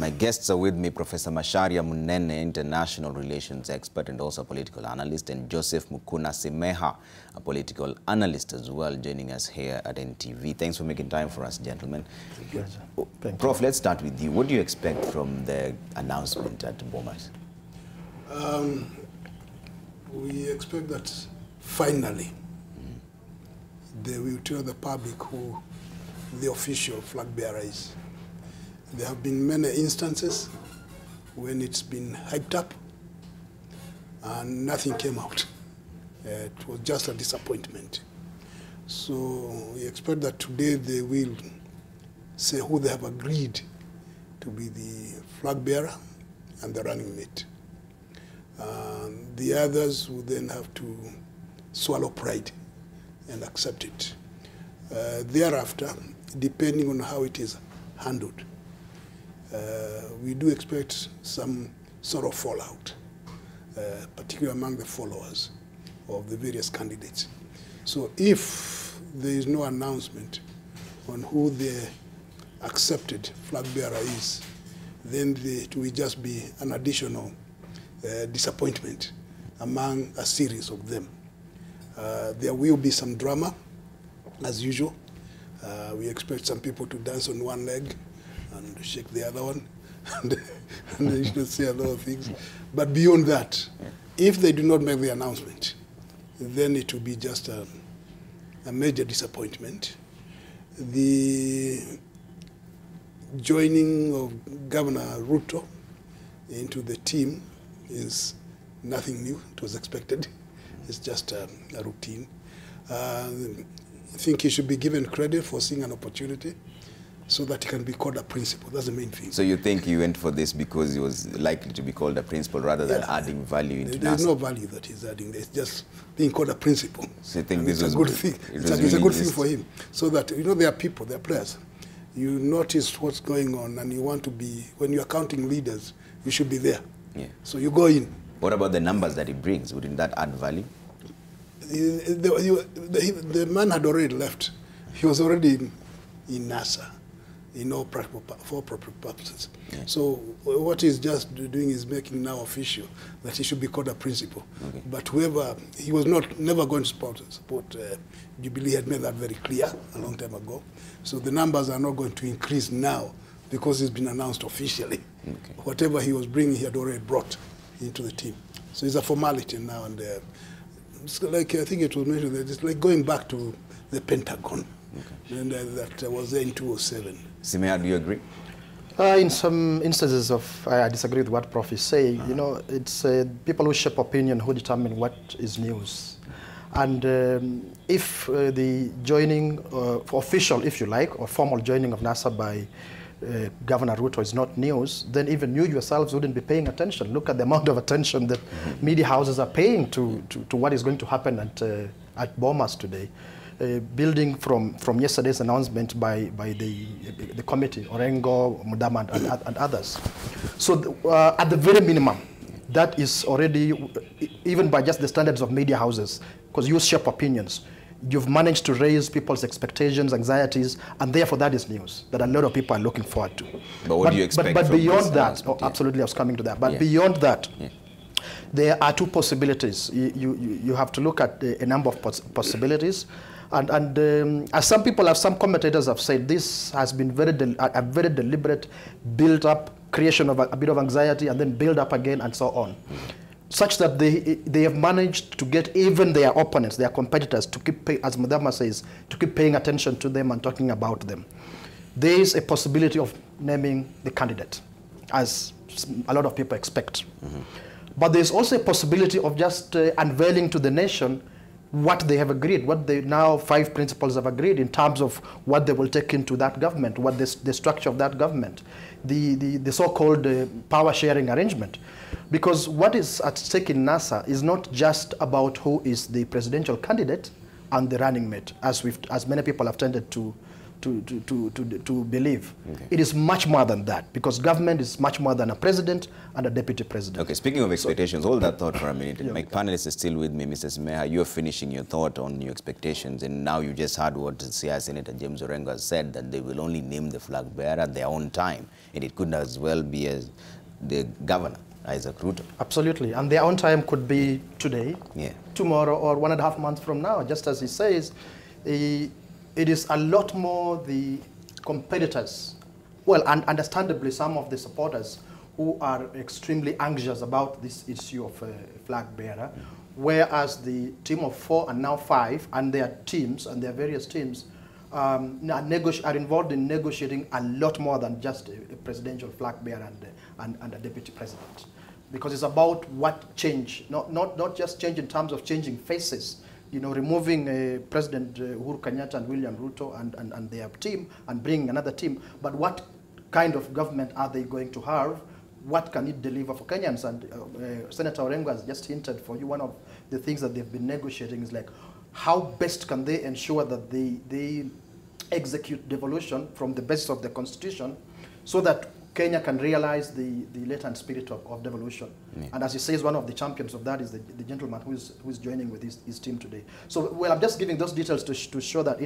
My guests are with me, Professor Macharia Munene, international relations expert and also a political analyst, and Joseph Mukuna Semeha, a political analyst as well, joining us here at NTV. Thanks for making time for us, gentlemen. Prof, let's start with you. What do you expect from the announcement at Bomas? We expect that finally they will tell the public who the official flag bearer is. There have been many instances when it's been hyped up and nothing came out. It was just a disappointment. So we expect that today they will say who they have agreed to be the flag bearer and the running mate. The others will then have to swallow pride and accept it. Thereafter, depending on how it is handled, we do expect some sort of fallout, particularly among the followers of the various candidates. So if there is no announcement on who the accepted flag bearer is, then it will just be an additional disappointment among a series of them. There will be some drama, as usual. We expect some people to dance on one leg and shake the other one, and they should say a lot of things. But beyond that, if they do not make the announcement, then it will be just a major disappointment. The joining of Governor Ruto into the team is nothing new. It was expected. It's just a routine. I think he should be given credit for seeing an opportunity so that he can be called a principal. That's the main thing. So you think he went for this because he was likely to be called a principal rather than adding value into There's no value that he's adding. It's just being called a principal. So you think this was a good thing. It's a good thing for him. So that, you know, there are people, there are players. You notice what's going on and you want to be, when you're counting leaders, you should be there. Yeah. So you go in. What about the numbers that he brings? Wouldn't that add value? The man had already left. He was already in NASA, for proper purposes. Yeah. So what he's just doing is making now official that he should be called a principal. Okay. But whoever, he was never going to support Jubilee, had made that very clear a long time ago. So the numbers are not going to increase now because it's been announced officially. Okay. Whatever he was bringing, he had already brought into the team. So it's a formality now, and it's like, I think it was mentioned that it's like going back to the Pentagon. Okay. And that was there in 2007. Simea, do you agree? In some instances I disagree with what Prof is saying. You know, it's people who shape opinion who determine what is news. And if the joining, official, if you like, or formal joining of NASA by Governor Ruto is not news, then even you yourselves wouldn't be paying attention. Look at the amount of attention that media houses are paying to what is going to happen at Bomas today. Building from yesterday's announcement by the committee, Orengo, Mudama, and others. So at the very minimum, that is already, even by just the standards of media houses, because you shape opinions, you've managed to raise people's expectations, anxieties, and therefore that is news that a lot of people are looking forward to. But what do you expect But from beyond that, absolutely, I was coming to that. But beyond that, there are two possibilities. You have to look at a number of possibilities. And as some people, some commentators have said, this has been a very deliberate build-up, creation of a bit of anxiety, and then build up again, and so on. Such that they have managed to get even their opponents, their competitors, to keep, as Mudama says, to keep paying attention to them and talking about them. There is a possibility of naming the candidate, as a lot of people expect. But there's also a possibility of just unveiling to the nation what they have agreed, what they now 5 principles have agreed in terms of what they will take into that government, what the structure of that government, the so-called power sharing arrangement. Because what is at stake in NASA is not just about who is the presidential candidate and the running mate, as many people have tended to to believe. Okay. It is much more than that, because government is much more than a president and a deputy president. Okay, speaking of expectations, hold that thought for a minute. Yeah, My panelists are still with me. Mr. Simeha, you're finishing your thought on your expectations, and now you just heard what CI Senator James Orengo has said, that they will only name the flag bearer at their own time, and it could as well be as the governor, Isaac Ruto. Absolutely, and their own time could be today, tomorrow, or 1.5 months from now. Just as he says, it is a lot more the competitors, well, and understandably some of the supporters who are extremely anxious about this issue of flag bearer, whereas the team of 4 and now 5 and their teams and their various teams are involved in negotiating a lot more than just a presidential flag bearer and a deputy president. Because it's about what change, not just change in terms of changing faces, removing President Uhuru Kenyatta and William Ruto and their team and bringing another team, but what kind of government are they going to have? What can it deliver for Kenyans? And Senator Orengo has just hinted for you, one of the things that they've been negotiating is like, how best can they ensure that they execute devolution from the basis of the constitution so that Kenya can realize the latent spirit of devolution. And as he says, one of the champions of that is the gentleman who is joining with his team today. So, well, I'm just giving those details to show that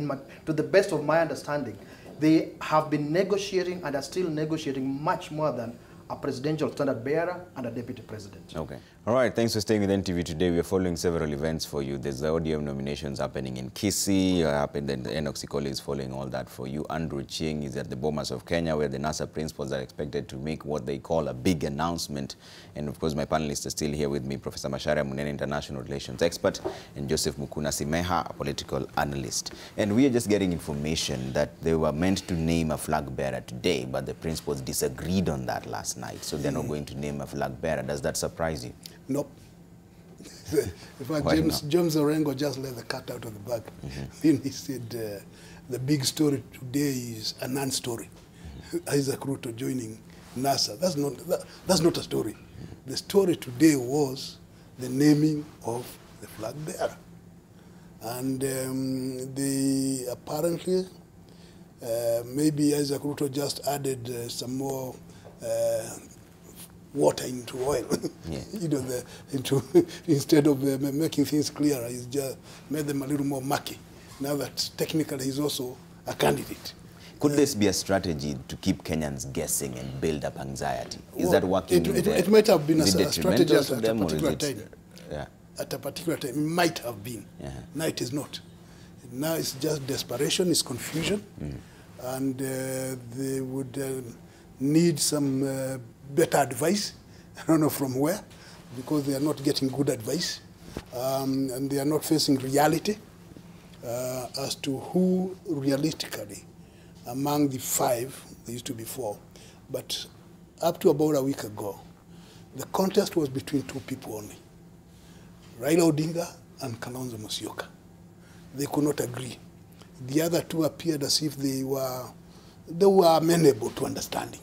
to the best of my understanding, they have been negotiating and are still negotiating much more than a presidential standard bearer and a deputy president. Okay. All right. Thanks for staying with NTV today. We are following several events for you. There's the ODM nominations happening in Kisii, and then the NOC College is following all that for you. Andrew Ching is at the Bomas of Kenya, where the NASA principals are expected to make what they call a big announcement. And of course, my panelists are still here with me, Professor Macharia Munene, international relations expert, and Joseph Mukuna Simeha, a political analyst. And we are just getting information that they were meant to name a flag bearer today, but the principals disagreed on that last night. So they're not going to name a flag bearer. Does that surprise you? Nope. In fact, James Orengo just let the cat out of the bag. Then he said the big story today is a non-story. Isaac Ruto joining NASA. That's not a story. The story today was the naming of the flag bearer. And apparently, maybe Isaac Ruto just added some more water into oil. Instead of making things clearer, he's just made them a little more murky. Now that technically he's also a candidate. Could this be a strategy to keep Kenyans guessing and build up anxiety? Is that working? It might have been a strategy at a particular time. Yeah. At a particular time, it might have been. Now it is not. Now it's just desperation, it's confusion, and they would need some better advice. I don't know from where, because they are not getting good advice, and they are not facing reality as to who realistically, among the 5, there used to be 4, but up to about a week ago, the contest was between 2 people only, Raila Odinga and Kalonzo Musyoka. They could not agree. The other 2 appeared as if they were amenable to understanding.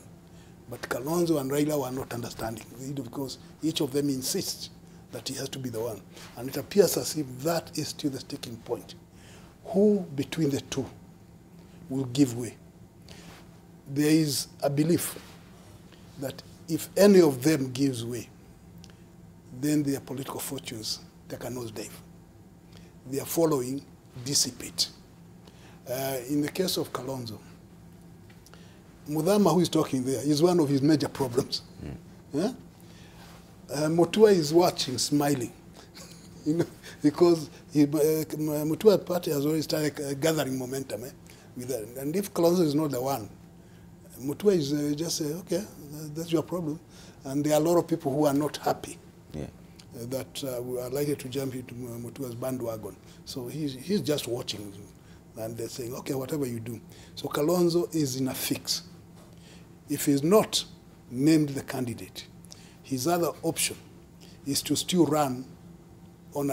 But Kalonzo and Raila were not understanding, because each of them insists that he has to be the one. And it appears as if that is still the sticking point. Who between the 2 will give way? There is a belief that if any of them gives way, then their political fortunes take a nosedive. Their following dissipate. In the case of Kalonzo, Mudhama, who is talking there, is one of his major problems. Mutua is watching, smiling, because Mutua party has already started gathering momentum with that. And if Kalonzo is not the one, Mutua is just say, okay, that's your problem. And there are a lot of people who are not happy that we are likely to jump into Mutua's bandwagon. So he's just watching, and they're saying, okay, whatever you do. So Kalonzo is in a fix. If he's not named the candidate, his other option is to still run on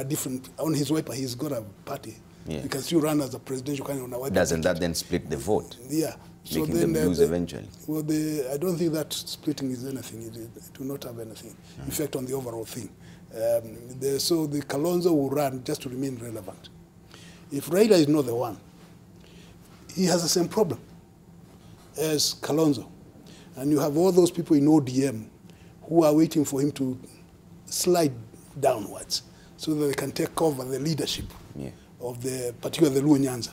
his wiper. He's got a party. He can still run as a presidential candidate on a wiper. Doesn't that then split the vote? Yeah. So making them lose eventually? Well, I don't think that splitting is anything. It will not have anything effect on the overall thing. So the Kalonzo will run just to remain relevant. If Raila is not the one, he has the same problem as Kalonzo. And you have all those people in ODM who are waiting for him to slide downwards so that they can take over the leadership of the, particularly the Luo Nyanza.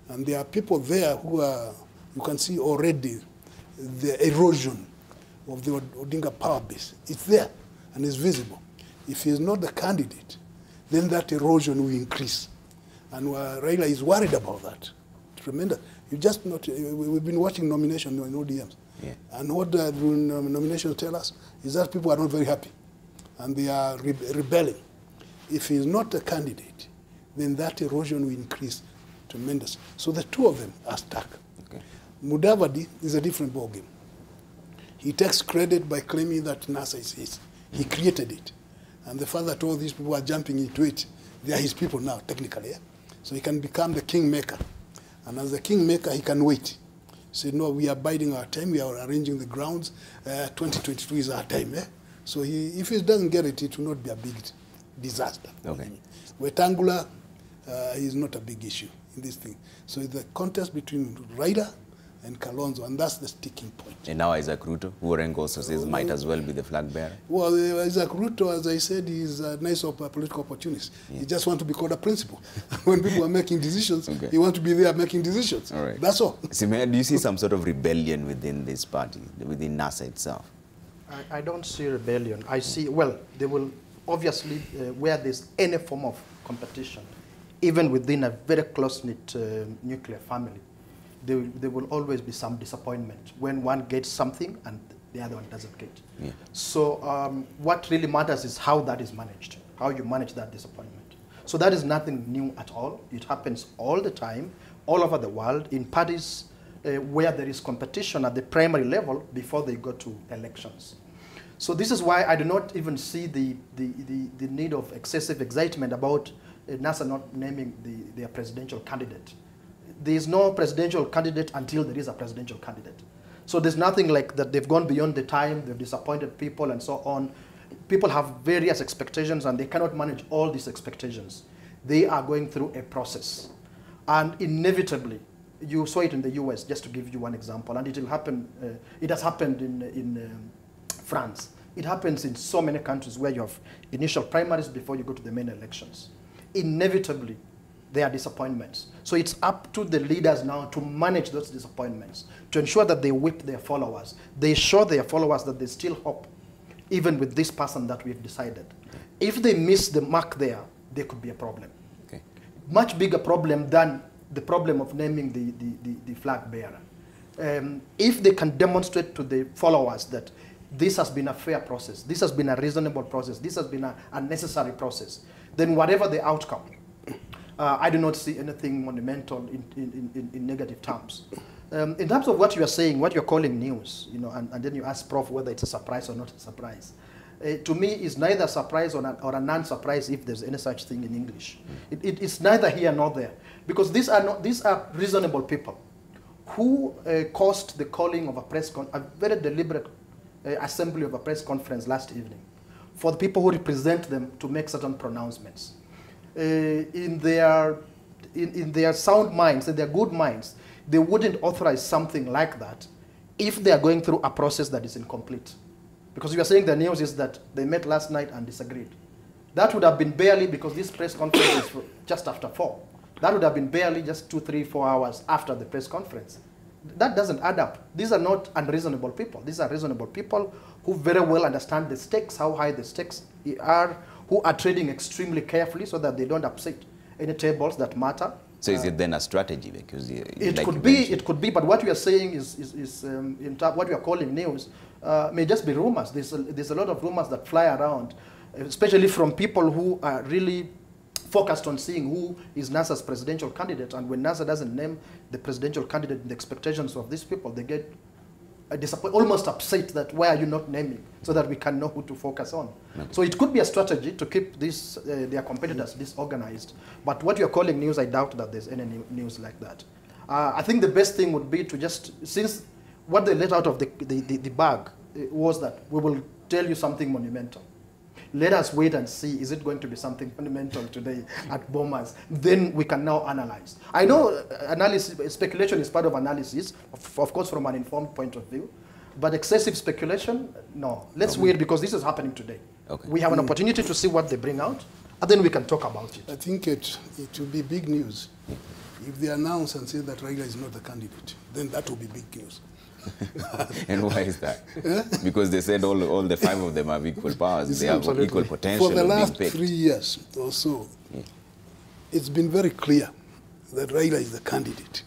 And there are people there who are, you can see already the erosion of the Odinga power base. It's there and it's visible. If he is not the candidate, then that erosion will increase. And Raila is worried about that. Tremendous. You just not, we've been watching nomination in ODMs. Yeah. And what the nominations tell us is that people are not very happy. And they are rebelling. If he is not a candidate, then that erosion will increase tremendous. So the two of them are stuck. Okay. Mudavadi is a different ballgame. He takes credit by claiming that NASA is his. He created it. And the fact that all these people are jumping into it, they are his people now, technically. Yeah? So he can become the kingmaker. And as the kingmaker, he can wait. Say, no, we are biding our time. We are arranging the grounds. 2022 is our time. Eh? So if he doesn't get it, it will not be a big disaster. Okay. Wetangula is not a big issue in this thing. So it's the contest between Raila and Kalonzo, and that's the sticking point. And now Isaac Ruto, who Orengo also says might as well be the flag bearer. Well, Isaac Ruto, as I said, is a nice political opportunist. Yeah. He just wants to be called a principal. When people are making decisions, he wants to be there making decisions. All right. That's all. Do you see some sort of rebellion within this party, within NASA itself? I don't see rebellion. I see, well, they will obviously, where there's any form of competition, even within a very close-knit nuclear family, there will always be some disappointment when one gets something and the other one doesn't get. Yeah. So what really matters is how that is managed, how you manage that disappointment. So that is nothing new at all. It happens all the time, all over the world, in parties where there is competition at the primary level before they go to elections. So this is why I do not even see the need of excessive excitement about NASA not naming their presidential candidate. There is no presidential candidate until there is a presidential candidate. So there's nothing like that they've gone beyond the time, they've disappointed people and so on. People have various expectations and they cannot manage all these expectations. They are going through a process. And inevitably, you saw it in the US, just to give you one example, and it will happen, it has happened in France. It happens in so many countries where you have initial primaries before you go to the main elections. Inevitably, there are disappointments. So it's up to the leaders now to manage those disappointments, to ensure that they whip their followers. They show their followers that there's still hope, even with this person that we've decided. If they miss the mark there could be a problem. Okay. Much bigger problem than the problem of naming the flag bearer. If they can demonstrate to the followers that this has been a fair process, this has been a reasonable process, this has been a necessary process, then whatever the outcome, I do not see anything monumental in negative terms. In terms of what you are saying, what you're calling news, you know, and then you ask Prof whether it's a surprise or not a surprise. To me, it's neither a surprise or a non-surprise if there's any such thing in English. It's neither here nor there, because these are reasonable people who caused the calling of a very deliberate assembly of a press conference last evening for the people who represent them to make certain pronouncements. In their sound minds, in their good minds, they wouldn't authorize something like that if they are going through a process that is incomplete. Because you are saying the news is that they met last night and disagreed. That would have been barely, because this press conference is just after 4. That would have been barely just 2, 3, 4 hours after the press conference. That doesn't add up. These are not unreasonable people. These are reasonable people who very well understand the stakes, how high the stakes are, who are trading extremely carefully so that they don't upset any tables that matter. So is it then a strategy? Because it could be, but what we are saying is what we are calling news may just be rumors. There's a lot of rumors that fly around, especially from people who are really focused on seeing who is NASA's presidential candidate. And when NASA doesn't name the presidential candidate, the expectations of these people, they get almost upset that why are you not naming, so that we can know who to focus on. Okay. So it could be a strategy to keep their competitors disorganized. But what you're calling news, I doubt that there's any news like that. I think the best thing would be to just, since what they let out of the bag was that we will tell you something monumental. let us wait and see, is it going to be something fundamental today at Bomas? Then we can now analyze. I know speculation is part of analysis, of course from an informed point of view, but excessive speculation, no. Let's wait because this is happening today. Okay. We have an opportunity to see what they bring out, and then we can talk about it. I think it will be big news. If they announce and say that Raila is not the candidate, then that will be big news. And why is that? Because they said all the 5 of them have equal powers. They have equal potential. For the last 3 years or so, it's been very clear that Raila is the candidate.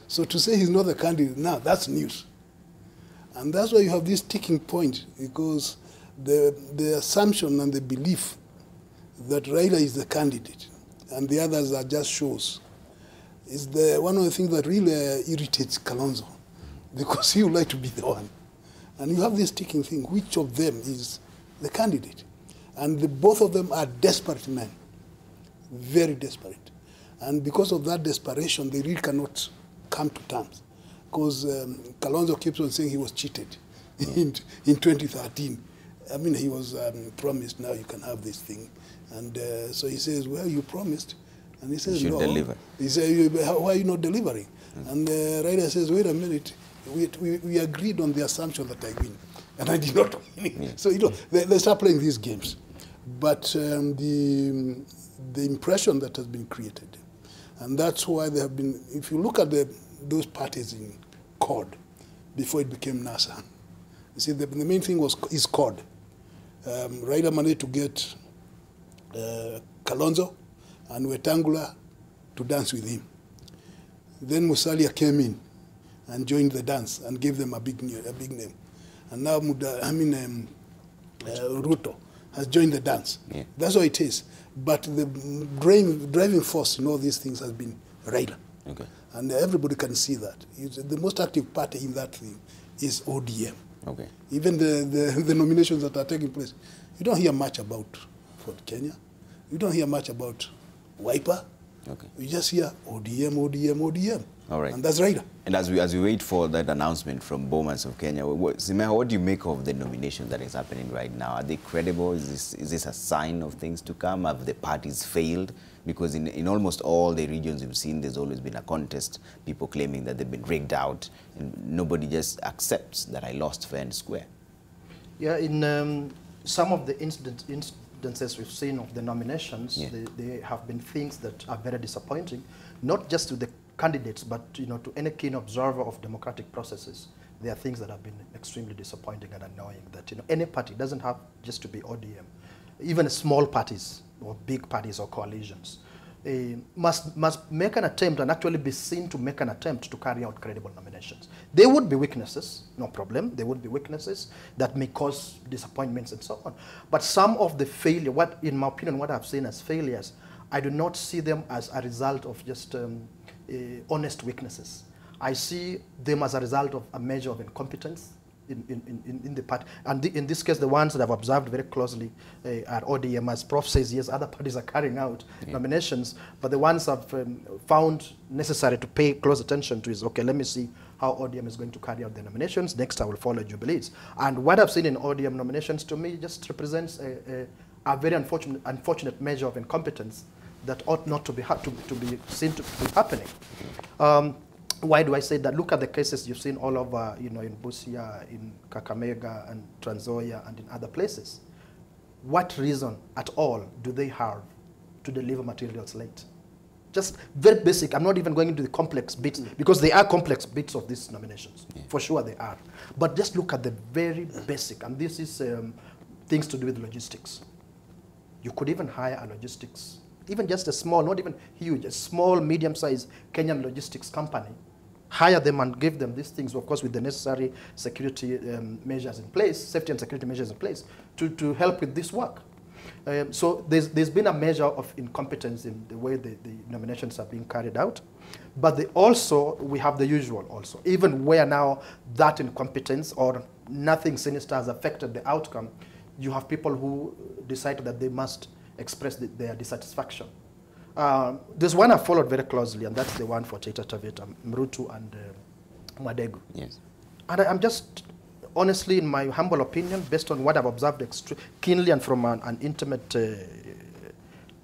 So to say he's not the candidate now, that's news. And that's why you have this sticking point, because the assumption and the belief that Raila is the candidate and the others are just shows is one of the things that really irritates Kalonzo, because he would like to be the one. And you have this sticking thing, which of them is the candidate? And both of them are desperate men, very desperate. And because of that desperation, they really cannot come to terms. Because Kalonzo keeps on saying he was cheated in 2013. I mean, he was promised, now you can have this thing. And so he says, well, you promised. And he says, no. Deliver. He says, why are you not delivering? And Raila says, wait a minute. We agreed on the assumption that I win. And I did not win. Yeah. So, they start playing these games. But the impression that has been created, and that's why they have been, if you look at those parties in CORD, before it became NASA, you see, the main thing is CORD. Raila managed to get Kalonzo and Wetangula to dance with him. Then Musalia came in and joined the dance and gave them a big name. And now Ruto has joined the dance. Yeah. That's what it is. But the driving force in all these things has been Raila. Okay. And everybody can see that. The most active party in that thing is ODM. Okay. Even the nominations that are taking place, you don't hear much about Ford Kenya. You don't hear much about Wiper. Okay. You just hear ODM, ODM, ODM. All right. And that's Raila. And as we wait for that announcement from Bomas of Kenya, Simeha, what do you make of the nomination that is happening right now? Are they credible? Is this a sign of things to come? Have the parties failed? Because in almost all the regions we've seen, there's always been a contest, people claiming that they've been rigged out, and nobody just accepts that I lost fair and square. Yeah, in some of the instances we've seen of the nominations, yeah, they have been things that are very disappointing, not just to the candidates, but to any keen observer of democratic processes. There are things that have been extremely disappointing and annoying. That any party doesn't have just to be ODM, even small parties or big parties or coalitions must make an attempt and actually be seen to make an attempt to carry out credible nominations. There would be weaknesses, no problem. There would be weaknesses that may cause disappointments and so on. But some of the failure, in my opinion, what I've seen as failures, I do not see them as a result of just honest weaknesses. I see them as a result of a measure of incompetence in the party. And in this case, the ones that I've observed very closely are ODM. As Prof says, yes, other parties are carrying out nominations, but the ones I've found necessary to pay close attention to is, okay, let me see how ODM is going to carry out the nominations. Next, I will follow Jubilees. And what I've seen in ODM nominations, to me, just represents a very unfortunate measure of incompetence that ought not to be seen to be happening. Why do I say that? Look at the cases you've seen all over, in Busia, in Kakamega, and Trans Nzoia, and in other places. What reason at all do they have to deliver materials late? Just very basic. I'm not even going into the complex bits, because they are complex bits of these nominations. Yeah. For sure they are. But just look at the very basic, and this is things to do with logistics. You could even hire a logistics, even just a small, not even huge, a small, medium-sized Kenyan logistics company, hire them and give them these things, of course, with the necessary security measures in place, safety and security measures in place, to help with this work. So there's been a measure of incompetence in the way the nominations are being carried out. But we have the usual also. Even where now that incompetence or nothing sinister has affected the outcome, you have people who decide that they must express their dissatisfaction. There's one I followed very closely, and that's the one for Taita Taveta, Ruto and Madegu. Yes. And I'm just honestly, in my humble opinion, based on what I've observed keenly and from an intimate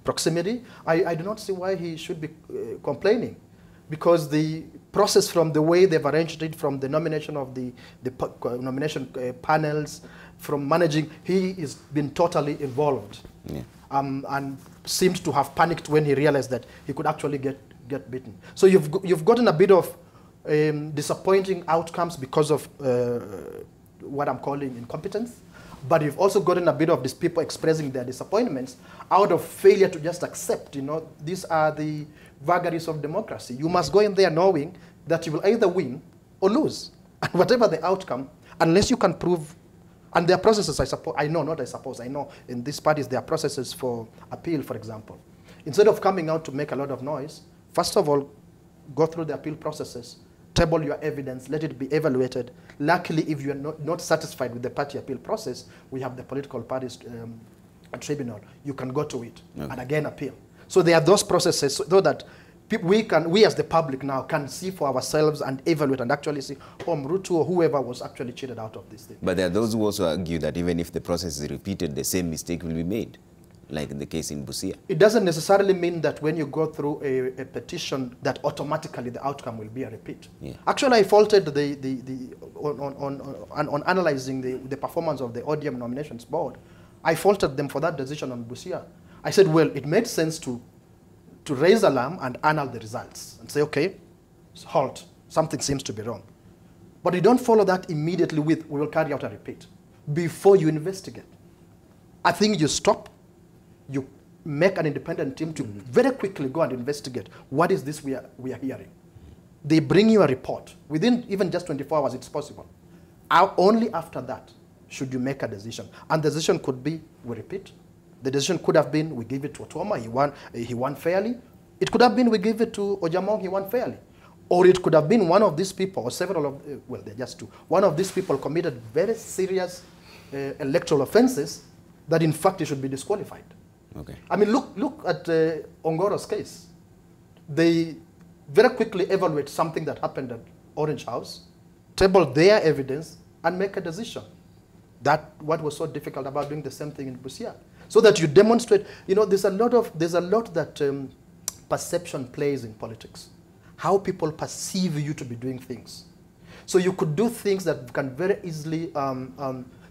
proximity, I do not see why he should be complaining. Because the process, from the way they've arranged it, from the nomination of the nomination panels, from managing, he has been totally involved. Yeah. And seemed to have panicked when he realized that he could actually get beaten. So you've gotten a bit of disappointing outcomes because of what I'm calling incompetence, but you've also gotten a bit of these people expressing their disappointments out of failure to just accept, these are the vagaries of democracy. You must go in there knowing that you will either win or lose. And whatever the outcome, unless you can prove, and there are processes, I know in these parties there are processes for appeal, for example. Instead of coming out to make a lot of noise, first of all, go through the appeal processes, table your evidence, let it be evaluated. Luckily, if you're not satisfied with the party appeal process, we have the political parties tribunal. You can go to it and again appeal. So there are those processes so that we as the public now can see for ourselves and evaluate and actually see, Ruto or whoever was actually cheated out of this thing. But there are those who also argue that even if the process is repeated, the same mistake will be made, like in the case in Busia. It doesn't necessarily mean that when you go through a petition that automatically the outcome will be a repeat. Yeah. Actually, I faulted on analyzing the performance of the ODM nominations board. I faulted them for that decision on Busia. I said, well, it made sense to raise alarm and annul the results and say, okay, halt, something seems to be wrong. But you don't follow that immediately with, we will carry out a repeat, before you investigate. I think you stop, you make an independent team to very quickly go and investigate. What is this we are hearing? They bring you a report. Within even just 24 hours, it's possible. Only after that should you make a decision. And the decision could be, we repeat. The decision could have been, we give it to Otuoma, he won fairly. It could have been, we give it to Ojamong, he won fairly. Or it could have been one of these people, or several of, well, they're just two. One of these people committed very serious electoral offenses that in fact he should be disqualified. Okay. I mean, look at Ongoro's case. They very quickly evaluate something that happened at Orange House, table their evidence, and make a decision. That's what was so difficult about doing the same thing in Busia. So that you demonstrate, there's a lot that perception plays in politics. How people perceive you to be doing things. So you could do things that can very easily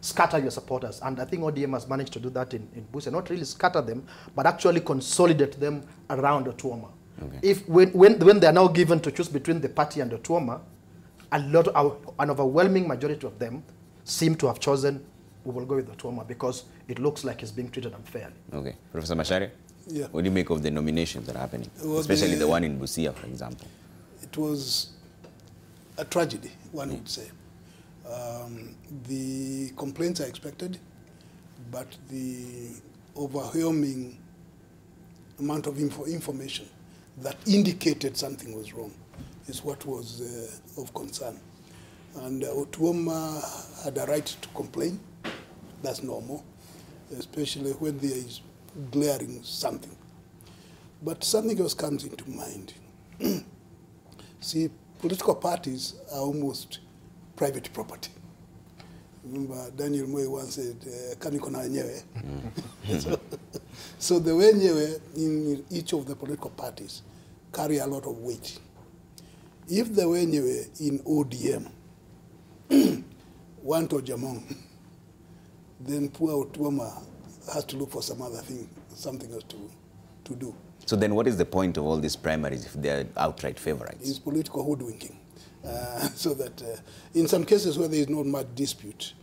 scatter your supporters. And I think ODM has managed to do that in Busia. Not really scatter them, but actually consolidate them around Otuoma. Okay. When they are now given to choose between the party and Otuoma, an overwhelming majority of them seem to have chosen, we will go with Otuoma because it looks like he's being treated unfairly. Okay. Professor Macharia, what do you make of the nominations that are happening? Especially the one in Busia, for example. It was a tragedy, one would say. The complaints are expected, but the overwhelming amount of information that indicated something was wrong is what was of concern. And Otuoma had a right to complain. That's normal, especially when there is glaring something. But something else comes into mind. See, political parties are almost private property. Remember, Daniel Moi once said, "Kamikona nyewe." So the wenyewe in each of the political parties carry a lot of weight. If the wenyewe in ODM want Ojamong, then poor Otuoma has to look for some other thing, something else to do. So then what is the point of all these primaries if they're outright favorites? It's political hoodwinking. So that in some cases where there is not much dispute,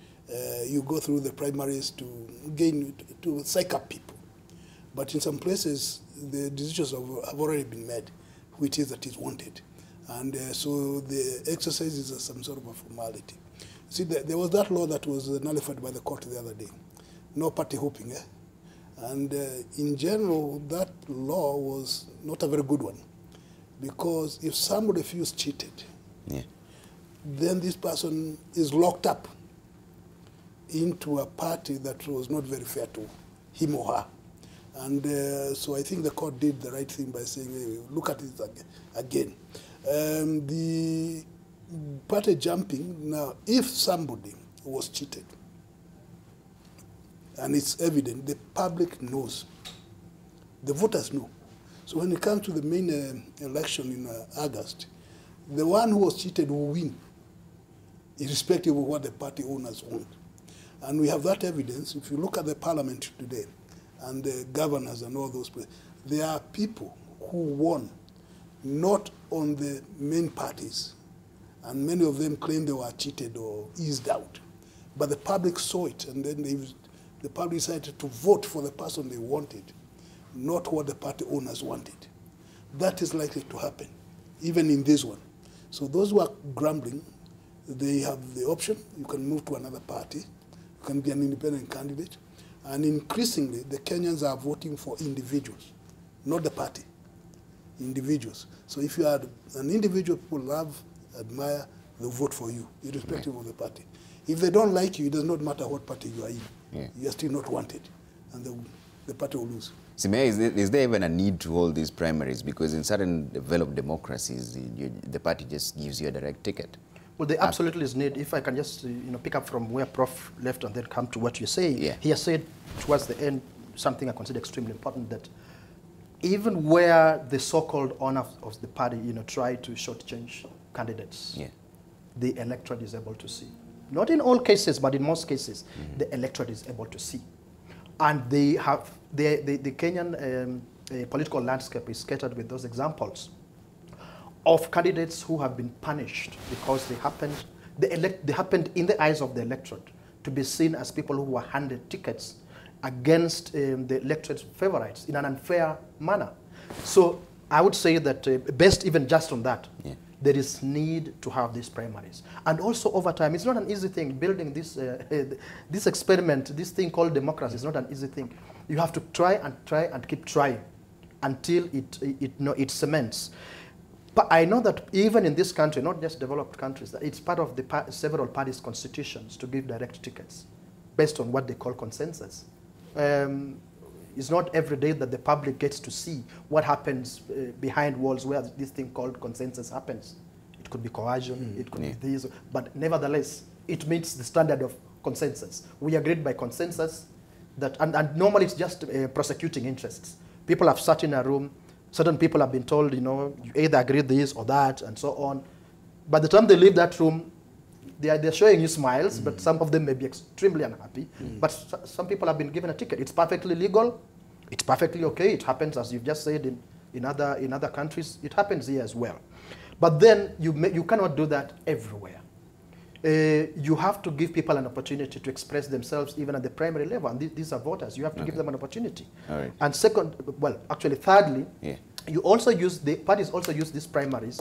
you go through the primaries to psych up people. But in some places, the decisions have already been made, which is that is wanted. And so the exercise is some sort of a formality. See, there was that law that was nullified by the court the other day. No party hopping, eh? And in general, that law was not a very good one. Because if somebody feels cheated, then this person is locked up into a party that was not very fair to him or her. And so I think the court did the right thing by saying, hey, look at it again. The party jumping, now, if somebody was cheated. And it's evident, the public knows. The voters know. So when it comes to the main election in August, the one who was cheated will win, irrespective of what the party owners want. And we have that evidence. If you look at the parliament today, and the governors and all those places, there are people who won not on the main parties, and many of them claim they were cheated or eased out. But the public saw it, and then the public decided to vote for the person they wanted, not what the party owners wanted. That is likely to happen, even in this one. So those who are grumbling, they have the option. You can move to another party. You can be an independent candidate. And increasingly, the Kenyans are voting for individuals, not the party, individuals. So if you are an individual people love, admire, they'll vote for you, irrespective of the party. If they don't like you, it does not matter what party you are in. You are still not wanted, and the party will lose. Simea, is there even a need to hold these primaries? Because in certain developed democracies, the party just gives you a direct ticket. Well, there absolutely is need. If I can just pick up from where Prof left and then come to what you're saying. He has said towards the end something I consider extremely important, that even where the so-called owner of the party try to shortchange candidates, the electorate is able to see. Not in all cases, but in most cases, the electorate is able to see. And they have the Kenyan political landscape is scattered with those examples of candidates who have been punished because they happened in the eyes of the electorate to be seen as people who were handed tickets against the electorate's favorites in an unfair manner. So I would say that based even just on that, there is need to have these primaries. And also over time, it's not an easy thing. Building this, this experiment, this thing called democracy is not an easy thing. You have to try and keep trying until it cements. But I know that even in this country, not just developed countries, that it's part of the several parties' constitutions to give direct tickets based on what they call consensus. It's not every day that the public gets to see what happens behind walls where this thing called consensus happens. It could be coercion, it could be this, but nevertheless, it meets the standard of consensus. We agreed by consensus that, and normally it's just prosecuting interests. People have sat in a room, certain people have been told, you either agree this or that, and so on. By the time they leave that room, they're showing you smiles, but some of them may be extremely unhappy. But some people have been given a ticket. It's perfectly legal. It's perfectly okay. It happens, as you've just said, in other countries. It happens here as well. But then you cannot do that everywhere. You have to give people an opportunity to express themselves even at the primary level. And these are voters. You have to give them an opportunity. All right. And second, well, actually, thirdly, you also the parties also use these primaries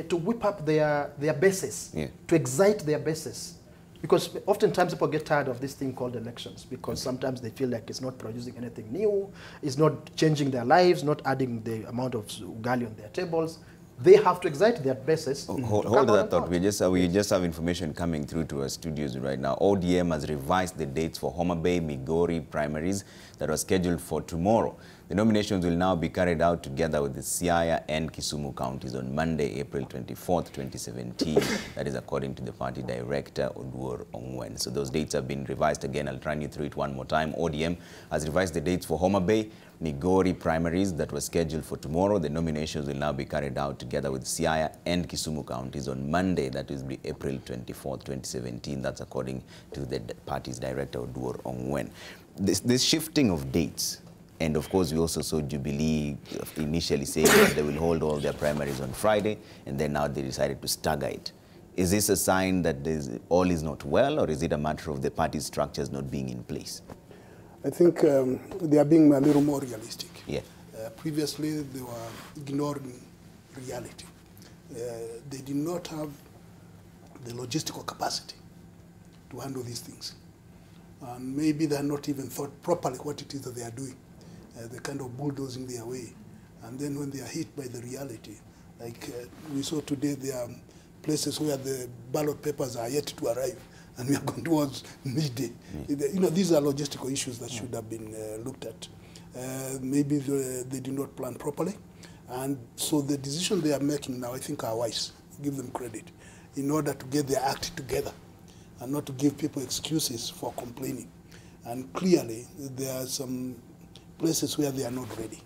to whip up their bases, to excite their bases. Because oftentimes people get tired of this thing called elections because sometimes they feel like it's not producing anything new, it's not changing their lives, not adding the amount of ugali on their tables. They have to excite their bases. Hold that thought. We just have information coming through to our studios right now. ODM has revised the dates for Homa Bay, Migori primaries that were scheduled for tomorrow. The nominations will now be carried out together with the Siaya and Kisumu counties on Monday, April 24th, 2017. That is according to the party director, Odinga Ongwen. So those dates have been revised again. I'll run you through it one more time. ODM has revised the dates for Homa Bay, Migori primaries that were scheduled for tomorrow. The nominations will now be carried out together with Siaya and Kisumu counties on Monday, that is April 24th, 2017. That's according to the party's director, Odinga Ongwen. This shifting of dates, and of course, we also saw Jubilee initially saying that they will hold all their primaries on Friday, and then now they decided to stagger it. Is this a sign that all is not well, or is it a matter of the party structures not being in place? I think they are being a little more realistic. Previously, they were ignoring reality. They did not have the logistical capacity to handle these things. And maybe they have not even thought properly what it is that they are doing. They're kind of bulldozing their way. And then when they are hit by the reality, like we saw today, there are places where the ballot papers are yet to arrive, and we are going towards midday. These are logistical issues that should have been looked at. Maybe they did not plan properly. And so the decisions they are making now, I think, are wise. Give them credit in order to get their act together and not to give people excuses for complaining. And clearly, there are some places where they are not ready.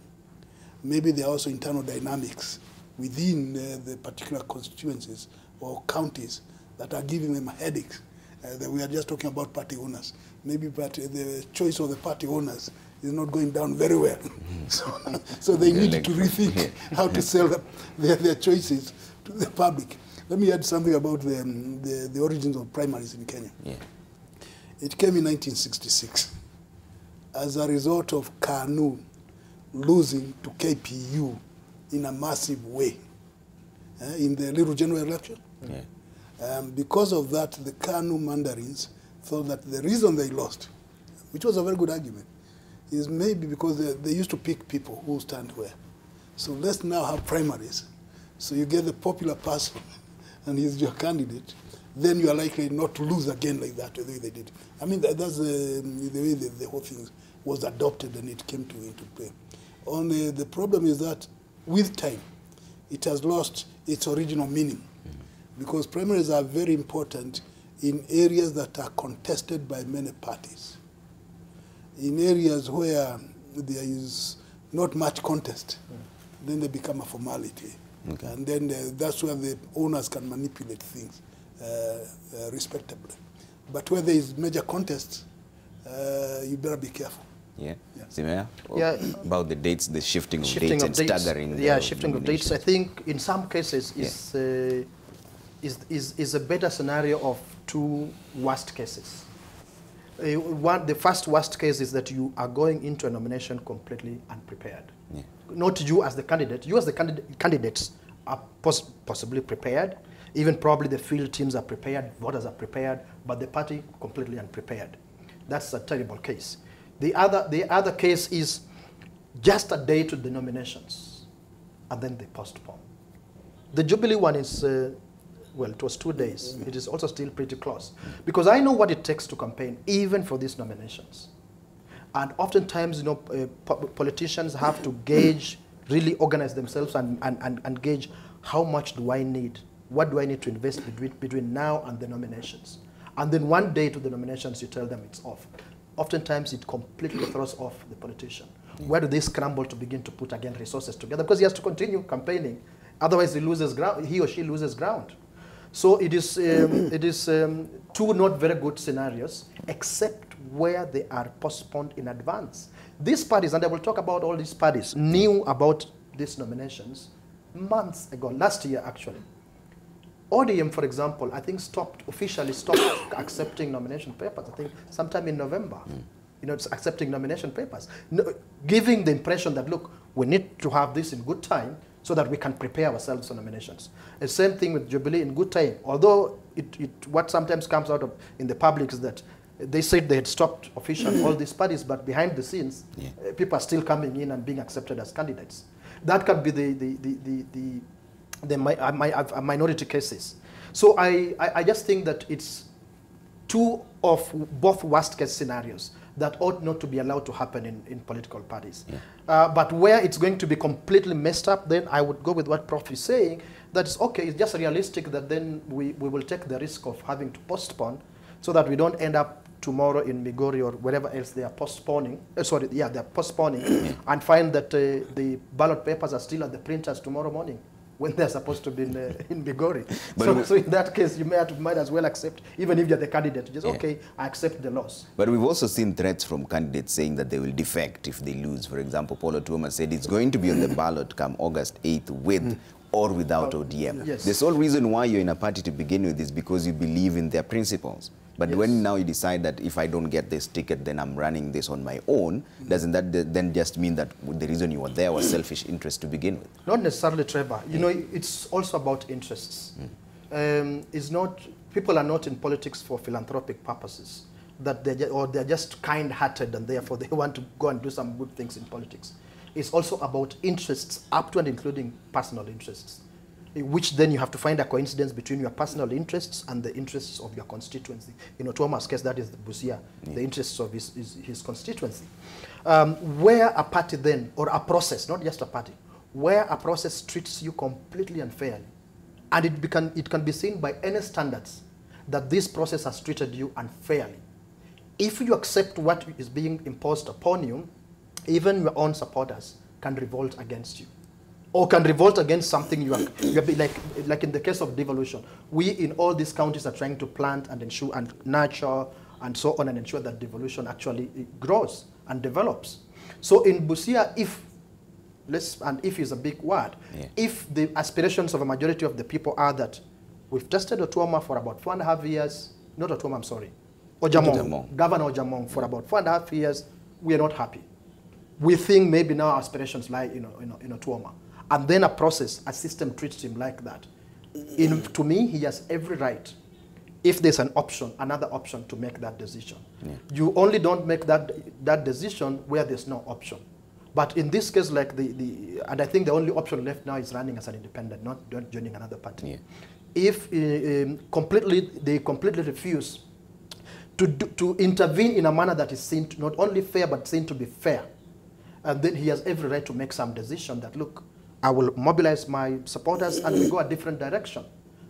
Maybe there are also internal dynamics within the particular constituencies or counties that are giving them headaches. That we are just talking about party owners. Maybe the choice of the party owners is not going down very well. So they need to rethink how to sell their choices to the public. Let me add something about the origins of primaries in Kenya. Yeah. It came in 1966 as a result of KANU losing to KPU in a massive way in the little general election. Yeah. Because of that, the KANU mandarins thought that the reason they lost, which was a very good argument, is maybe because they used to pick people who stand where. So let's now have primaries. So you get the popular person and he's your candidate, then you are likely not to lose again like that, the way they did. I mean, that's the way the whole thing was adopted and it came into play. Only the problem is that with time, it has lost its original meaning, because primaries are very important in areas that are contested by many parties. In areas where there is not much contest, then they become a formality. Okay. And then that's where the owners can manipulate things respectably. But where there is major contest, you better be careful. Yeah. Simea? Yeah. About the dates, the shifting of dates and staggering. Yeah, shifting of dates. I think in some cases is a better scenario of two worst cases. The first worst case is that you are going into a nomination completely unprepared. Yeah. Not you as the candidate. You as the candidates are possibly prepared. Even probably the field teams are prepared, voters are prepared, but the party completely unprepared. That's a terrible case. The other case is just a day to the nominations, and then they postpone. The Jubilee one is, well, it was 2 days. It is also still pretty close. Because I know what it takes to campaign, even for these nominations. And oftentimes, you know, politicians have to gauge, really organize themselves and gauge how much do I need? What do I need to invest between now and the nominations? And then one day to the nominations, you tell them it's off. Oftentimes, it completely throws off the politician. Where do they scramble to begin to put, again, resources together? Because he has to continue campaigning. Otherwise, he or she loses ground. So it is two not very good scenarios, except where they are postponed in advance. These parties, and I will talk about all these parties, knew about these nominations months ago, last year actually. ODM, for example, I think officially stopped accepting nomination papers, I think sometime in November. You know, it's accepting nomination papers, giving the impression that, look, we need to have this in good time so that we can prepare ourselves for nominations. The same thing with Jubilee, in good time. Although what sometimes comes out of in the public is that they said they had stopped officially all these parties, but behind the scenes, people are still coming in and being accepted as candidates. That can be the minority cases. So I just think that it's two of both worst case scenarios that ought not to be allowed to happen in political parties. But where it's going to be completely messed up, then I would go with what Prof is saying, that it's okay, it's just realistic that then we will take the risk of having to postpone so that we don't end up tomorrow in Migori or wherever else they are postponing, they're postponing and find that the ballot papers are still at the printers tomorrow morning when they're supposed to be in Migori. So in that case, you might as well accept, even if you're the candidate, just, okay, I accept the loss. But we've also seen threats from candidates saying that they will defect if they lose. For example, Paul Otuoma said it's going to be on the ballot come August 8th with or without ODM. Yes. The sole reason why you're in a party to begin with is because you believe in their principles. But when now you decide that if I don't get this ticket, then I'm running this on my own, doesn't that then just mean that the reason you were there was selfish interest to begin with? Not necessarily, Trevor. You know, it's also about interests. It's not, people are not in politics for philanthropic purposes, that they're just kind-hearted and therefore they want to go and do some good things in politics. It's also about interests, up to and including personal interests, which then you have to find a coincidence between your personal interests and the interests of your constituency. In Otuoma's case, that is the Busia, the interests of his constituency. Where a party then, or a process, not just a party, where a process treats you completely unfairly, and it can be seen by any standards, that this process has treated you unfairly. If you accept what is being imposed upon you, even your own supporters can revolt against you, or can revolt against something you are like in the case of devolution. We in all these counties are trying to plant and ensure and nurture and so on and ensure that devolution actually grows and develops. So in Busia, if is a big word, if the aspirations of a majority of the people are that we've tested Otuoma for about 4.5 years, not Otuoma, I'm sorry, Ojamong, Governor Ojamong for about 4.5 years, we are not happy. We think maybe now aspirations lie in Otuoma. And then a system treats him like that. To me, he has every right, if there's an option, another option, to make that decision. You only don't make that decision where there's no option. But in this case, like and I think the only option left now is running as an independent, not joining another party. If they completely refuse to intervene in a manner that is seen to not only fair, but seen to be fair, and then he has every right to make some decision that, look, I will mobilize my supporters and we go a different direction,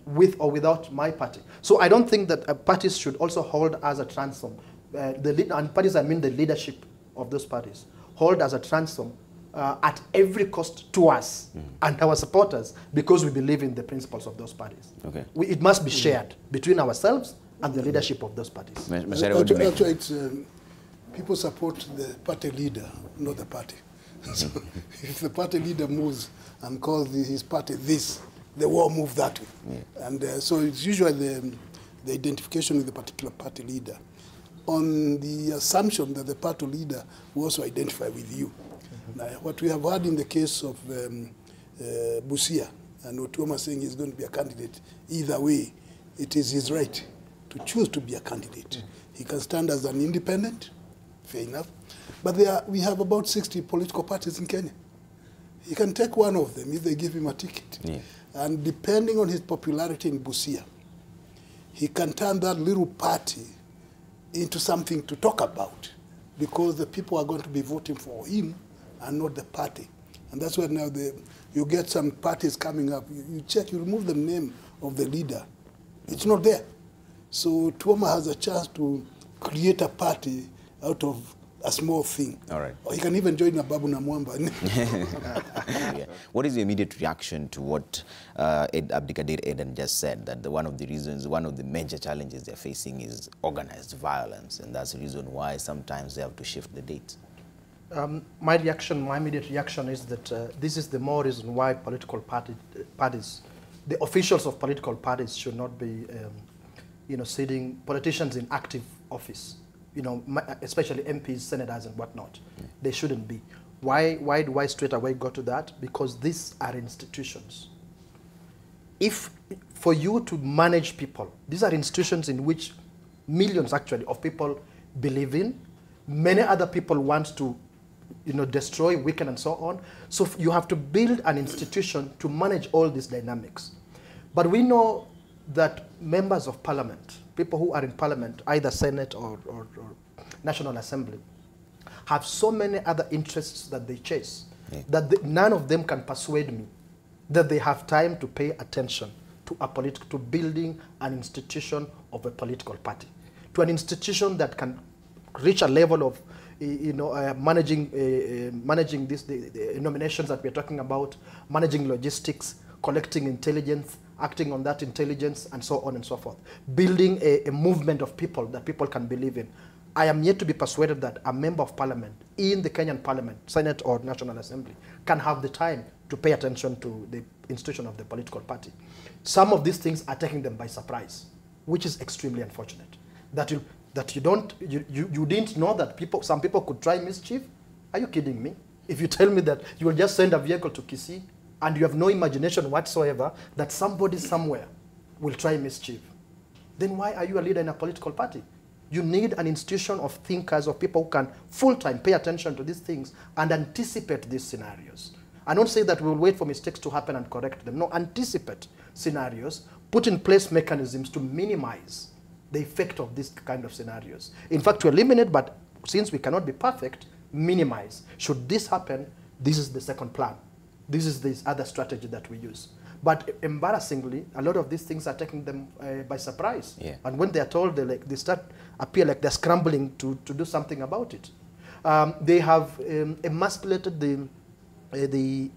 with or without my party. So I don't think that parties should also hold as a ransom, and parties, I mean the leadership of those parties, hold as a ransom at every cost to us and our supporters, because we believe in the principles of those parties. It must be shared between ourselves and the leadership of those parties. Actually, it's, people support the party leader, not the party. So if the party leader moves and calls his party this, the war moves that way. And so it's usually the identification with the particular party leader, on the assumption that the party leader will also identify with you. Now, what we have had in the case of Busia, and Otuoma saying he's going to be a candidate, either way, it is his right to choose to be a candidate. He can stand as an independent, fair enough, but we have about 60 political parties in Kenya. He can take one of them if they give him a ticket. And depending on his popularity in Busia, he can turn that little party into something to talk about, because the people are going to be voting for him and not the party. And that's why now you get some parties coming up. You check, you remove the name of the leader. It's not there. So Tuoma has a chance to create a party out of a small thing. All right. Or he can even join a Babu Namwamba. What is the immediate reaction to what Abdikadir Eden just said, that one of the major challenges they're facing is organized violence, and that's the reason why sometimes they have to shift the date? My immediate reaction is that this is the more reason why political parties, the officials of political parties should not be, sitting politicians in active office. Especially MPs, senators, and whatnot. They shouldn't be. Why do I straight away go to that? Because these are institutions. For you to manage people, these are institutions in which millions, actually, of people believe in. Many other people want to, destroy, weaken, and so on. So you have to build an institution to manage all these dynamics. But we know that members of parliament, people who are in parliament, either Senate or National Assembly, have so many other interests that they chase, that none of them can persuade me that they have time to pay attention to building an institution of a political party, to an institution that can reach a level of managing the nominations that we're talking about, managing logistics, collecting intelligence, acting on that intelligence, and so on and so forth. Building a movement of people that people can believe in. I am yet to be persuaded that a member of parliament in the Kenyan parliament, Senate or National Assembly, can have the time to pay attention to the institution of the political party. Some of these things are taking them by surprise, which is extremely unfortunate. That you didn't know that some people could try mischief? Are you kidding me? If you tell me that you will just send a vehicle to Kisii, and you have no imagination whatsoever that somebody somewhere will try mischief, then why are you a leader in a political party? You need an institution of thinkers, of people who can full-time pay attention to these things and anticipate these scenarios. I don't say that we will wait for mistakes to happen and correct them. No, anticipate scenarios, put in place mechanisms to minimize the effect of these kind of scenarios. In fact, to eliminate, but since we cannot be perfect, minimize. Should this happen, this is the second plan. This is this other strategy that we use. But embarrassingly, a lot of these things are taking them by surprise. Yeah. And when they are told, they start appear like they're scrambling to do something about it. They have emasculated the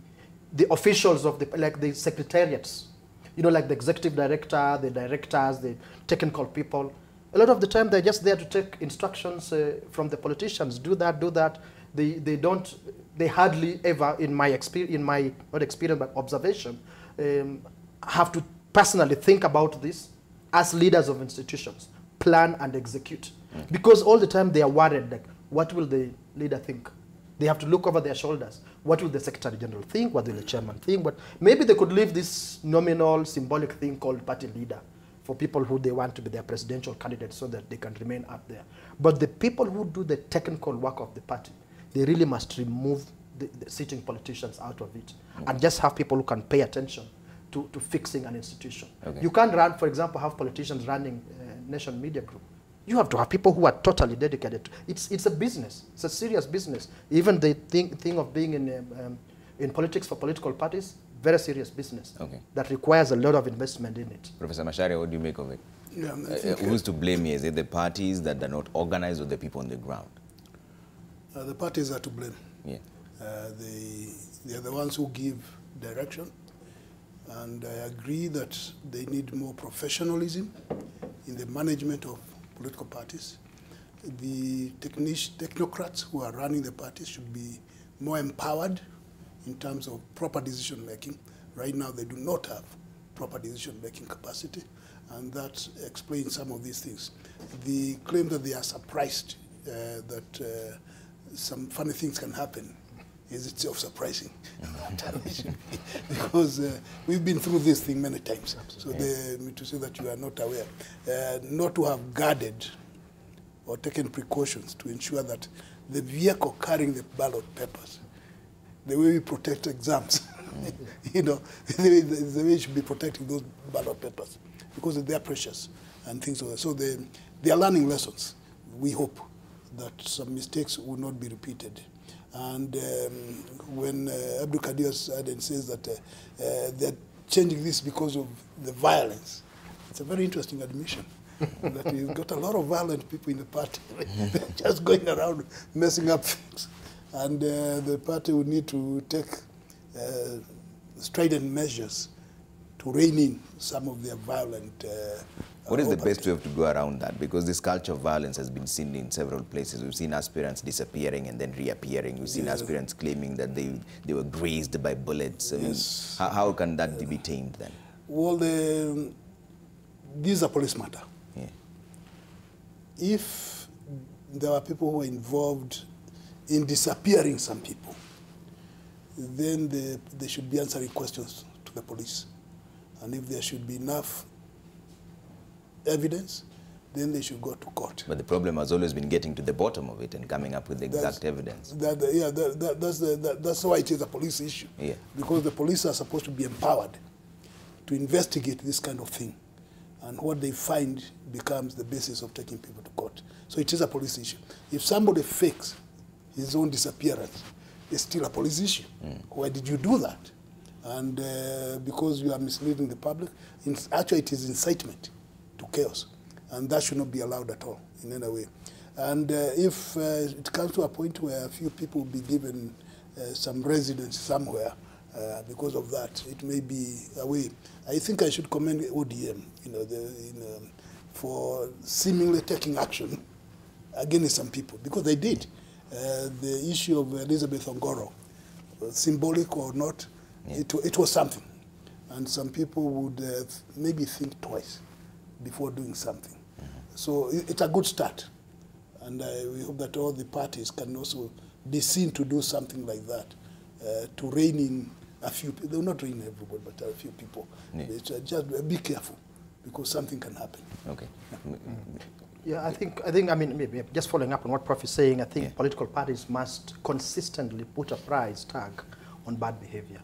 officials of the secretariats. You know, like the executive director, the directors, the technical people. A lot of the time, they're just there to take instructions from the politicians. Do that, do that. They hardly ever, in my experience, not experience, but observation, have to personally think about this as leaders of institutions, plan and execute. Because all the time they are worried, like, what will the leader think? They have to look over their shoulders. What will the Secretary General think? What will the chairman think? But maybe they could leave this nominal, symbolic thing called party leader for people who they want to be their presidential candidates so that they can remain up there. But the people who do the technical work of the party, they really must remove the sitting politicians out of it and just have people who can pay attention to fixing an institution. Okay. You can't run, for example, have politicians running Nation Media Group. You have to have people who are totally dedicated. It's a business. It's a serious business. Even the thing of being in politics for political parties, very serious business. Okay. That requires a lot of investment in it. Professor Macharia, what do you make of it? Yeah, who's to blame here? Is it the parties that are not organized or the people on the ground? The parties are to blame. Yeah. They are the ones who give direction. And I agree that they need more professionalism in the management of political parties. The technocrats who are running the parties should be more empowered in terms of proper decision making. Right now they do not have proper decision making capacity, and that explains some of these things. The claim that they are surprised that some funny things can happen is itself surprising. Because we've been through this thing many times. Absolutely. So to say that you are not aware, not to have guarded or taken precautions to ensure that the vehicle carrying the ballot papers, the way we protect exams, you know, the way we should be protecting those ballot papers, because they're precious and things like that. So they are learning lessons. We hope that some mistakes will not be repeated. And when Abdul Kadir Aden says that they're changing this because of the violence, it's a very interesting admission. That you've got a lot of violent people in the party just going around messing up things. And the party would need to take strident measures to rein in some of their violent What is the best way to go around that? Because this culture of violence has been seen in several places. We've seen aspirants disappearing and then reappearing. We've seen aspirants claiming that they were grazed by bullets. I mean, how can that be tamed then? Well, these are police matter. Yeah. If there are people who are involved in disappearing some people, then they should be answering questions to the police. And if there should be enough evidence, then they should go to court. But the problem has always been getting to the bottom of it and coming up with the exact evidence. That's why it is a police issue. Yeah. Because the police are supposed to be empowered to investigate this kind of thing. And what they find becomes the basis of taking people to court. So it is a police issue. If somebody fakes his own disappearance, it's still a police issue. Why did you do that? And because you are misleading the public, actually it is incitement to chaos. And that should not be allowed at all, in any way. And if it comes to a point where a few people will be given some residence somewhere because of that, it may be a way. I think I should commend ODM, for seemingly taking action against some people, because they did. The issue of Elizabeth Ongoro, symbolic or not, it was something. And some people would maybe think twice before doing something. So it's a good start. And we hope that all the parties can also be seen to do something like that, to rein in a few people. They will not rein everybody, but a few people. Yeah. Just be careful, because something can happen. Okay. Yeah, I think, I mean, maybe just following up on what Prof is saying, I think political parties must consistently put a price tag on bad behavior.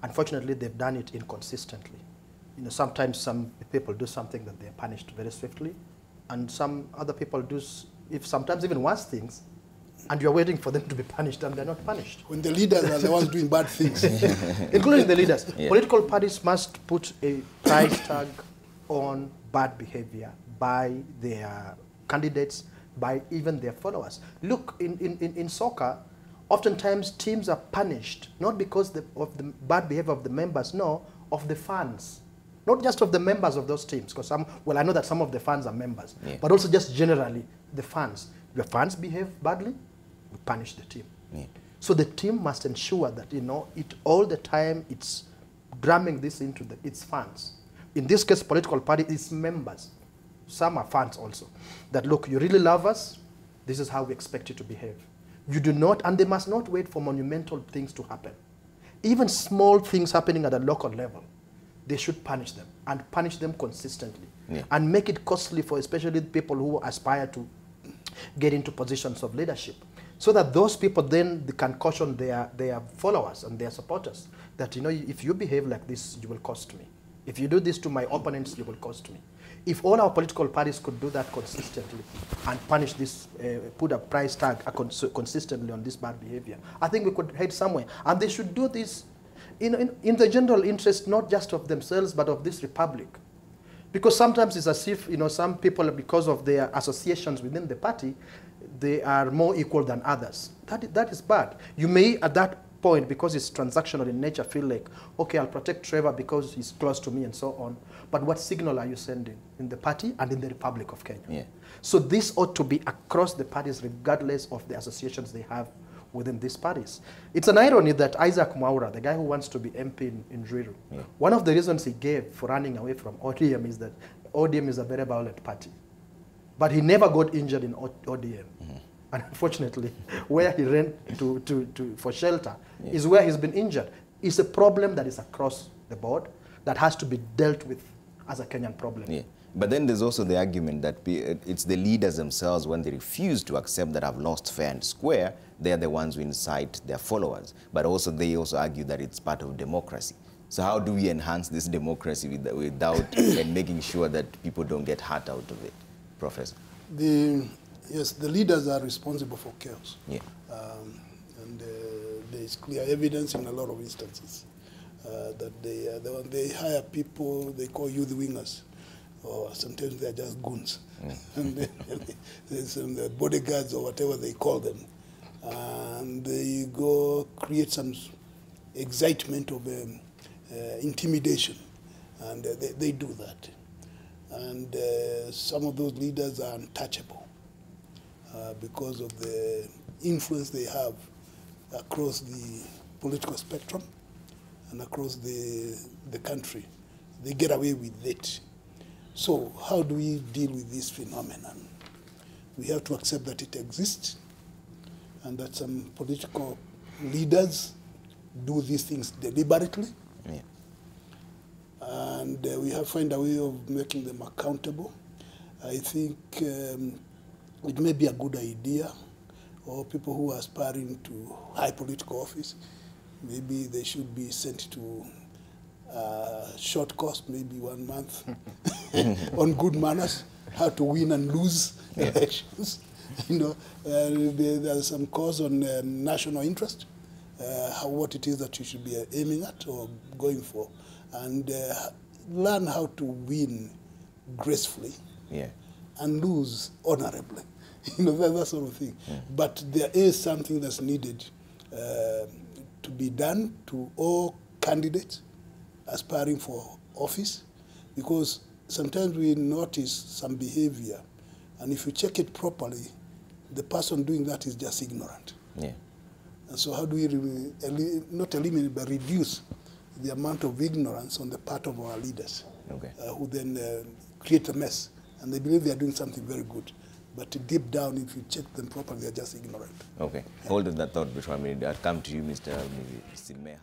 Unfortunately, they've done it inconsistently. Sometimes some people do something that they're punished very swiftly, and some other people do, if sometimes even worse things, and you're waiting for them to be punished, and they're not punished. When the leaders are the ones doing bad things. Including the leaders. Yeah. Political parties must put a price tag on bad behavior by their candidates, by even their followers. Look, in soccer, oftentimes teams are punished, not because of the bad behavior of the members, no, of the fans. Not just of the members of those teams, because well, I know that some of the fans are members, yeah, but also just generally the fans. If the fans behave badly, we punish the team. Yeah. So the team must ensure that, you know, all the time it's drumming this into its fans. In this case, political party is members. Some are fans also. That, look, you really love us, this is how we expect you to behave. You do not, and they must not wait for monumental things to happen. Even small things happening at a local level, they should punish them, and punish them consistently. Yeah. And make it costly for especially people who aspire to get into positions of leadership, so that those people then can caution their followers and their supporters that, you know, if you behave like this, you will cost me. If you do this to my opponents, you will cost me. If all our political parties could do that consistently and punish this, put a price tag consistently on this bad behavior, I think we could head somewhere. And they should do this in the general interest, not just of themselves, but of this republic. Because sometimes it's as if, you know, some people, because of their associations within the party, they are more equal than others. That is bad. You may, at that point, because it's transactional in nature, feel like, okay, I'll protect Trevor because he's close to me and so on. But what signal are you sending in the party and in the Republic of Kenya? Yeah. So this ought to be across the parties, regardless of the associations they have within these parties. It's an irony that Isaac Mwaura, the guy who wants to be MP in Ruto, yeah, one of the reasons he gave for running away from ODM is that ODM is a very violent party. But he never got injured in ODM. Mm-hmm. And unfortunately, where he ran for shelter, yeah, is where he's been injured. It's a problem that is across the board that has to be dealt with as a Kenyan problem. Yeah. But then there's also the argument that it's the leaders themselves, when they refuse to accept that I've lost fair and square, they're the ones who incite their followers. But also they also argue that it's part of democracy. So how do we enhance this democracy without and making sure that people don't get hurt out of it, Professor? Yes, the leaders are responsible for chaos. Yeah. And there is clear evidence in a lot of instances that when they hire people, they call you the wingers. Or sometimes they're just goons. Mm. And there's the bodyguards or whatever they call them. And they go create some excitement of intimidation. And they do that. And some of those leaders are untouchable because of the influence they have across the political spectrum and across the country. They get away with it. So how do we deal with this phenomenon? We have to accept that it exists and that some political leaders do these things deliberately. Yeah. And we have to find a way of making them accountable. I think it may be a good idea, or people who are aspiring to high political office, maybe they should be sent to short course, maybe 1 month, on good manners, how to win and lose elections. You know, there's some course on national interest, what it is that you should be aiming at or going for, and learn how to win gracefully, yeah, and lose honorably. You know, that sort of thing. Yeah. But there is something that's needed to be done to all candidates aspiring for office, because sometimes we notice some behavior, and if you check it properly, the person doing that is just ignorant. Yeah. And so how do we not eliminate, but reduce the amount of ignorance on the part of our leaders, okay, who then create a mess, and they believe they are doing something very good. But deep down, if you check them properly, they're just ignorant. Okay. Yeah. Hold on that thought before I'll come to you, Mr. Simeha.